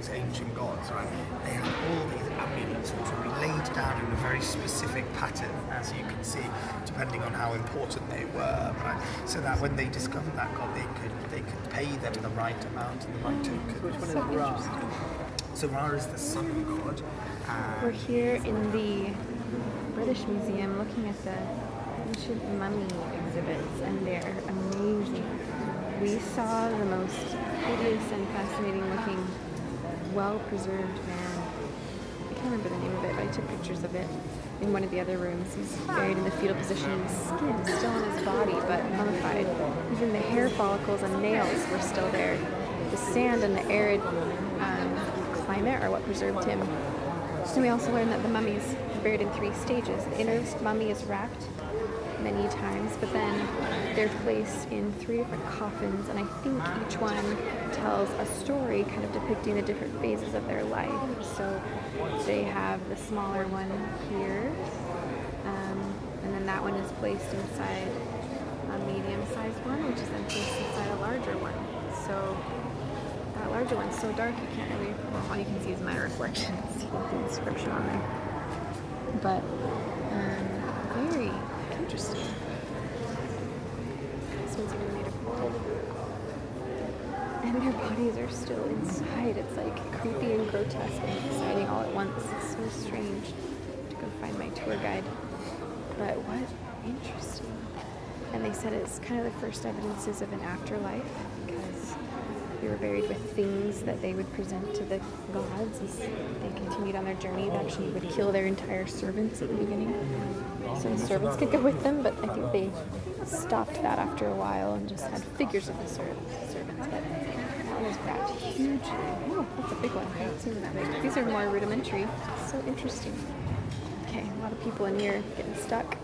these ancient gods, right, they had all these amulets which would be laid down in a very specific pattern, as you can see, depending on how important they were, right? So that when they discovered that god, they could pay them the right amount and the right token. Which one is Ra? So Ra is the sun god. We're here in the British Museum looking at the ancient mummy exhibits, and they're amazing. We saw the most hideous and fascinating looking, well-preserved man. I can't remember the name of it, but I took pictures of it in one of the other rooms. He's buried in the fetal position, his skin is still on his body, but mummified. Even the hair follicles and nails were still there. The sand and the arid climate are what preserved him. So we also learned that the mummies are buried in 3 stages. The innermost mummy is wrapped many times, but then they're placed in 3 different coffins, and I think each one tells a story kind of depicting the different phases of their life. So they have the smaller one here, and then that one is placed inside a medium-sized one, which is then placed inside a larger one. So that larger one's so dark you can't really, well, all you can see is my reflection, see the description on there. But very interesting. This one's even made of gold. And their bodies are still inside. It's like creepy and grotesque and exciting all at once. It's so strange. To go find my tour guide. But what interesting. And they said it's kind of the first evidences of an afterlife, because they were buried with things that they would present to the gods as they continued on their journey. They actually would kill their entire servants at the beginning, so the servants could go with them, but I think they stopped that after a while and just had figures of the servants. But that one was wrapped hugely. Oh, that's a big one. I haven't seen that big. These are more rudimentary. So interesting. Okay, a lot of people in here getting stuck.